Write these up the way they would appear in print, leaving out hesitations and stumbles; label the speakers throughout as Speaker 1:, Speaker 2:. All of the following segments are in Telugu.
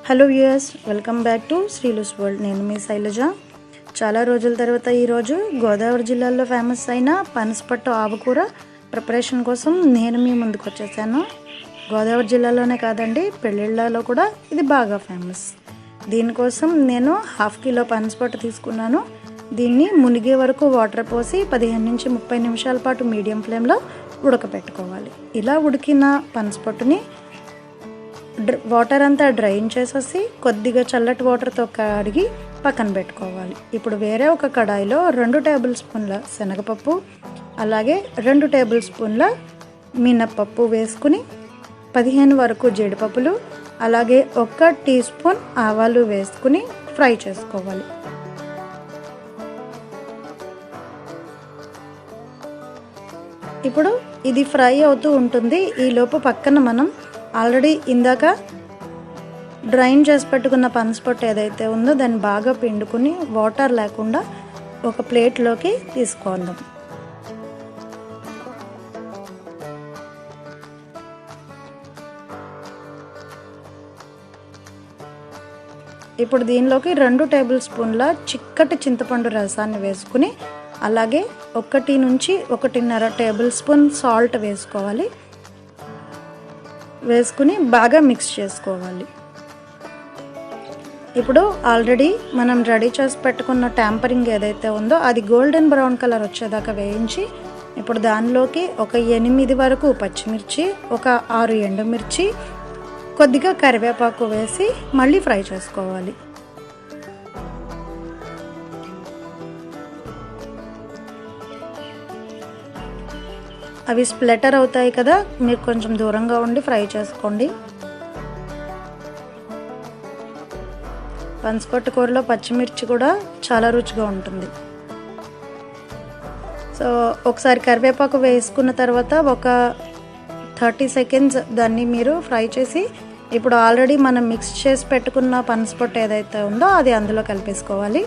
Speaker 1: Hello viewers, welcome back to Sreelu's world. నేను మీ శైలజ. చాలా రోజుల తర్వాత ఈరోజు గోదావరి జిల్లాలో ఫేమస్ అయిన పనసపట్టు ఆవకూర ప్రిపరేషన్ కోసం నేను మీ ముందుకు వచ్చేసాను. గోదావరి జిల్లాలోనే కాదండి, పెళ్ళిళ్ళలో కూడా ఇది బాగా ఫేమస్. దీనికోసం నేను 1/2 కిలో పనసపట్టు తీసుకున్నాను. దీన్ని మునిగే వరకు వాటర్ పోసి 15 నుంచి 30 నిమిషాల పాటు మీడియం ఫ్లేమ్లో ఉడకపెట్టుకోవాలి. ఇలా ఉడికిన పనసపట్టుని వాటర్ అంతా డ్రైన్ చేసేసి కొద్దిగా చల్లటి వాటర్తో కడిగి పక్కన పెట్టుకోవాలి. ఇప్పుడు వేరే ఒక కడాయిలో 2 టేబుల్ స్పూన్ల శనగపప్పు, అలాగే 2 టేబుల్ స్పూన్ల మినప్పప్పు వేసుకుని 15 వరకు జీడిపప్పులు, అలాగే 1 టీ స్పూన్ ఆవాలు వేసుకుని ఫ్రై చేసుకోవాలి. ఇప్పుడు ఇది ఫ్రై అవుతూ ఉంటుంది. ఈలోపు పక్కన మనం ఆల్రెడీ ఇందాక డ్రైన్ చేసి పెట్టుకున్న పనసపట్టు ఏదైతే ఉందో దాన్ని బాగా పిండుకుని వాటర్ లేకుండా ఒక ప్లేట్లోకి తీసుకుందాం. ఇప్పుడు దీనిలోకి 2 టేబుల్ స్పూన్ల చిక్కటి చింతపండు రసాన్ని వేసుకుని, అలాగే 1 నుంచి 1.5 టేబుల్ స్పూన్ సాల్ట్ వేసుకోవాలి. వేసుకుని బాగా మిక్స్ చేసుకోవాలి. ఇప్పుడు ఆల్రెడీ మనం రెడీ చేసి పెట్టుకున్న ట్యాంపరింగ్ ఏదైతే ఉందో అది గోల్డెన్ బ్రౌన్ కలర్ వచ్చేదాకా వేయించి, ఇప్పుడు దానిలోకి ఒక 8 వరకు పచ్చిమిర్చి, ఒక 6 ఎండుమిర్చి, కొద్దిగా కరివేపాకు వేసి మళ్ళీ ఫ్రై చేసుకోవాలి. అవి స్ప్లిటర్ అవుతాయి కదా, మీరు కొంచెం దూరంగా ఉండి ఫ్రై చేసుకోండి. పనసపట్టు కూరలో పచ్చిమిర్చి కూడా చాలా రుచిగా ఉంటుంది. సో ఒకసారి కరివేపాకు వేసుకున్న తర్వాత ఒక 30 సెకండ్స్ దాన్ని మీరు ఫ్రై చేసి, ఇప్పుడు ఆల్రెడీ మనం మిక్స్ చేసి పెట్టుకున్న పనసపట్టు ఏదైతే ఉందో అది అందులో కలిపేసుకోవాలి.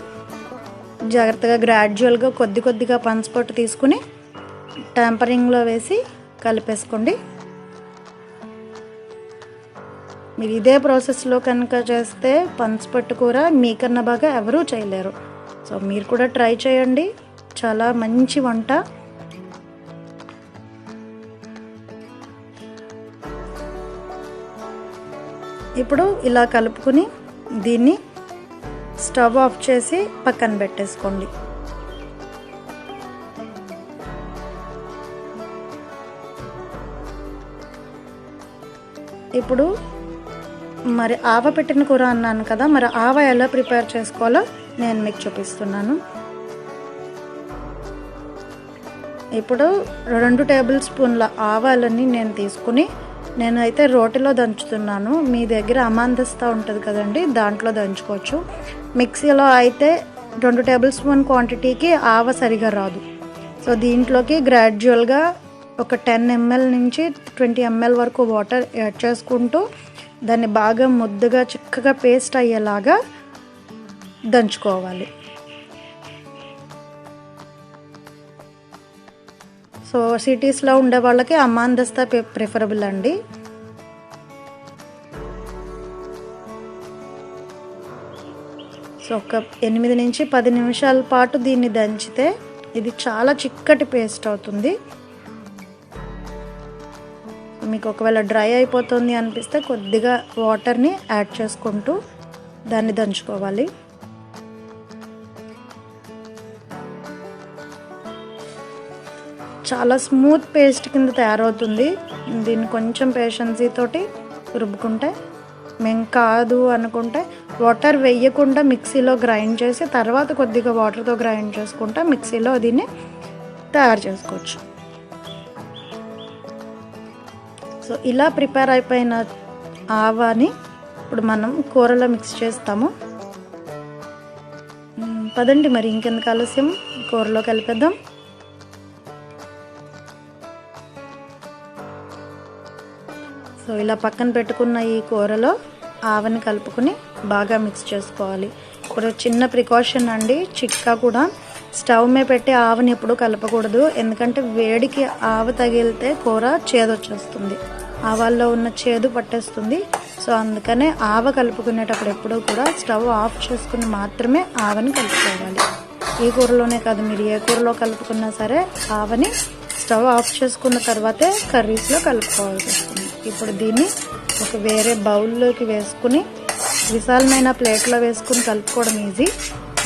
Speaker 1: జాగ్రత్తగా గ్రాడ్యువల్గా కొద్దిగా పనసపట్టు తీసుకుని ట్యాంపరింగ్లో వేసి కలిపేసుకోండి. మీరు ఇదే ప్రాసెస్లో కనుక చేస్తే పనసపట్టు కూర మీకన్నా బాగా ఎవరూ చేయలేరు. సో మీరు కూడా ట్రై చేయండి, చాలా మంచి వంట. ఇప్పుడు ఇలా కలుపుకుని దీన్ని స్టవ్ ఆఫ్ చేసి పక్కన పెట్టేసుకోండి. ఇప్పుడు మరి ఆవ పెట్టిన కూర అన్నాను కదా, మరి ఆవ ఎలా ప్రిపేర్ చేసుకోవాలో నేను మీకు చూపిస్తున్నాను. ఇప్పుడు 2 టేబుల్ స్పూన్ల ఆవాలని నేను తీసుకుని నేనైతే రోటిలో దంచుతున్నాను. మీ దగ్గర అమాందస్తా ఉంటుంది కదండి, దాంట్లో దంచుకోవచ్చు. మిక్సీలో అయితే 2 టేబుల్ స్పూన్ క్వాంటిటీకి ఆవ సరిగా రాదు. సో దీంట్లోకి గ్రాడ్యువల్గా ఒక 10 ml నుంచి 20 ml వరకు వాటర్ యాడ్ చేసుకుంటూ దాన్ని బాగా ముద్దగా చిక్కగా పేస్ట్ అయ్యేలాగా దంచుకోవాలి. సో సిటీస్లో ఉండే వాళ్ళకి అమాందస్తా ప్రిఫరబుల్ అండి. సో ఒక 8 నుంచి 10 నిమిషాల పాటు దీన్ని దంచితే ఇది చాలా చిక్కటి పేస్ట్ అవుతుంది. మీకు ఒకవేళ డ్రై అయిపోతుంది అనిపిస్తే కొద్దిగా వాటర్ని యాడ్ చేసుకుంటూ దాన్ని దంచుకోవాలి. చాలా స్మూత్ పేస్ట్ కింద తయారవుతుంది. దీన్ని కొంచెం పేషెన్సీ తోటి రుబ్బుకుంటే, మేము కాదు అనుకుంటే వాటర్ వేయకుండా మిక్సీలో గ్రైండ్ చేసి తర్వాత కొద్దిగా వాటర్తో గ్రైండ్ చేసుకుంటే మిక్సీలో దీన్ని తయారు చేసుకోవచ్చు. సో ఇలా ప్రిపేర్ అయిపోయిన ఆవాని ఇప్పుడు మనం కూరలో మిక్స్ చేస్తాము. పదండి మరి ఇంకెందుకు ఆలస్యం, కూరలో కలిపేద్దాం. సో ఇలా పక్కన పెట్టుకున్న ఈ కూరలో ఆవని కలుపుకుని బాగా మిక్స్ చేసుకోవాలి. ఇప్పుడు చిన్న ప్రికాషన్ అండి, చిట్కా కూడా, స్టవ్ మీద పెట్టి ఆవని ఎప్పుడు కలపకూడదు. ఎందుకంటే వేడికి ఆవ తగిలితే కూర చేదొచ్చేస్తుంది, ఆవాల్లో ఉన్న చేదు పట్టేస్తుంది. సో అందుకనే ఆవ కలుపుకునేటప్పుడు ఎప్పుడూ కూడా స్టవ్ ఆఫ్ చేసుకుని మాత్రమే ఆవని కలుపుకోవాలి. ఈ కూరలోనే కాదు, మీరు ఏ కూరలో కలుపుకున్నా సరే ఆవని స్టవ్ ఆఫ్ చేసుకున్న తర్వాతే కర్రీస్లో కలుపుకోవాల్సి వస్తుంది. ఇప్పుడు దీన్ని ఒక వేరే బౌల్లోకి వేసుకుని విశాలమైన ప్లేట్లో వేసుకుని కలుపుకోవడం ఈజీ.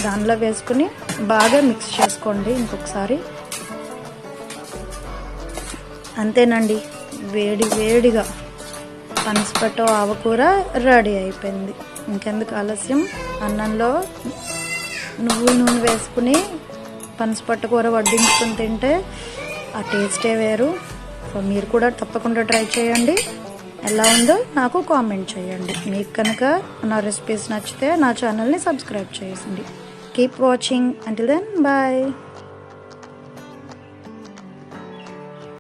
Speaker 1: దానిలో వేసుకుని బాగా మిక్స్ చేసుకోండి ఇంకొకసారి. అంతేనండి, వేడి వేడిగా పనసపట్టు ఆవకూర రెడీ అయిపోయింది. ఇంకెందుకు ఆలస్యం, అన్నంలో నువ్వుల నూనె వేసుకుని పనసపట్టు కూర వడ్డించుకుని తింటే ఆ టేస్టే వేరు. సో మీరు కూడా తప్పకుండా ట్రై చేయండి. ఎలా ఉందో నాకు కామెంట్ చేయండి. మీకు కనుక నా రెసిపీస్ నచ్చితే నా ఛానల్ని సబ్స్క్రైబ్ చేయండి. Keep watching. Until then bye.